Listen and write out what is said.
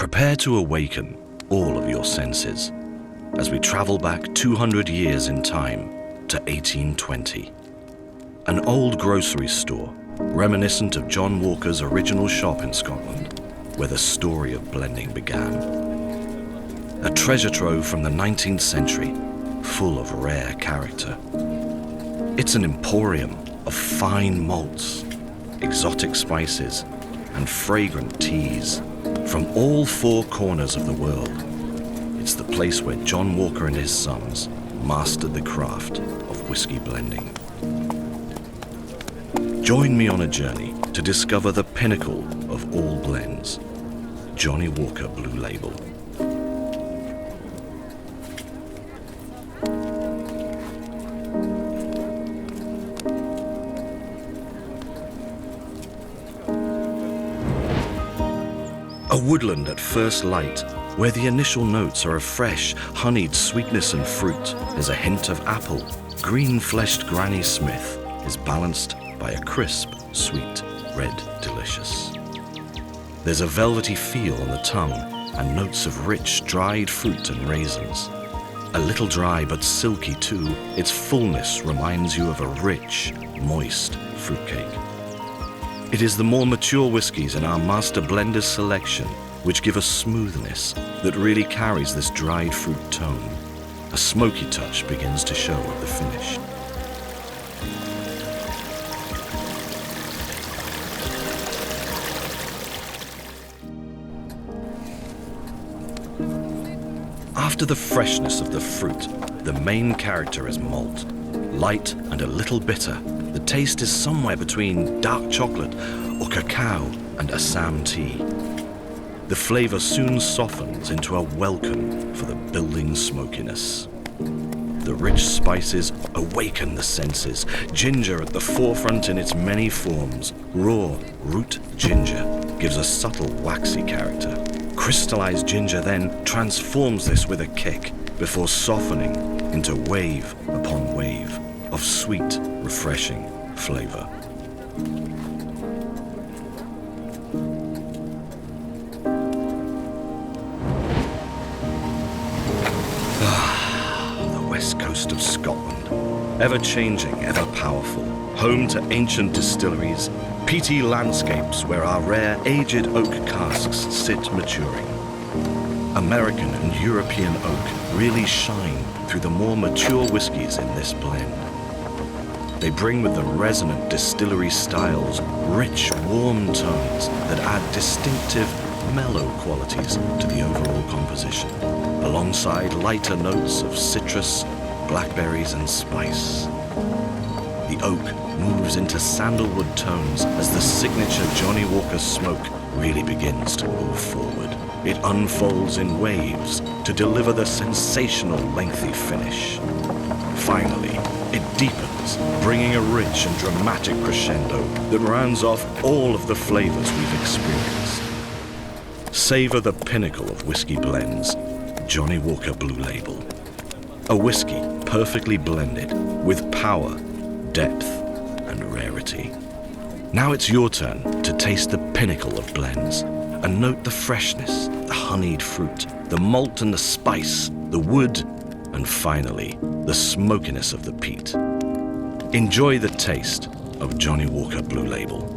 Prepare to awaken all of your senses as we travel back 200 years in time to 1820. An old grocery store reminiscent of John Walker's original shop in Scotland, where the story of blending began. A treasure trove from the 19th century, full of rare character. It's an emporium of fine malts, exotic spices, and fragrant teas from all four corners of the world. It's the place where John Walker and his sons mastered the craft of whiskey blending. Join me on a journey to discover the pinnacle of all blends, Johnnie Walker Blue Label. A woodland at first light, where the initial notes are of fresh, honeyed sweetness and fruit. There's a hint of apple. Green-fleshed Granny Smith is balanced by a crisp, sweet, red delicious. There's a velvety feel on the tongue and notes of rich, dried fruit and raisins. A little dry but silky too, its fullness reminds you of a rich, moist fruitcake. It is the more mature whiskies in our master blenders selection which give a smoothness that really carries this dried fruit tone. A smoky touch begins to show at the finish. After the freshness of the fruit, the main character is malt. Light and a little bitter, the taste is somewhere between dark chocolate or cacao and Assam tea. The flavor soon softens into a welcome for the building smokiness. The rich spices awaken the senses. Ginger at the forefront in its many forms. Raw root ginger gives a subtle waxy character. Crystallized ginger then transforms this with a kick before softening into wave upon wave of sweet, refreshing flavor. The west coast of Scotland, ever-changing, ever-powerful, home to ancient distilleries, peaty landscapes where our rare aged oak casks sit maturing. American and European oak really shine through the more mature whiskies in this blend. They bring with them resonant distillery styles, rich, warm tones that add distinctive, mellow qualities to the overall composition, alongside lighter notes of citrus, blackberries, and spice. The oak moves into sandalwood tones as the signature Johnnie Walker smoke really begins to move forward. It unfolds in waves to deliver the sensational lengthy finish. Finally, it deepens, bringing a rich and dramatic crescendo that rounds off all of the flavors we've experienced. Savor the pinnacle of whiskey blends, Johnnie Walker Blue Label. A whiskey perfectly blended with power, depth, and rarity. Now it's your turn to taste the pinnacle of blends and note the freshness, the honeyed fruit, the malt and the spice, the wood, and finally, the smokiness of the peat. Enjoy the taste of Johnnie Walker Blue Label.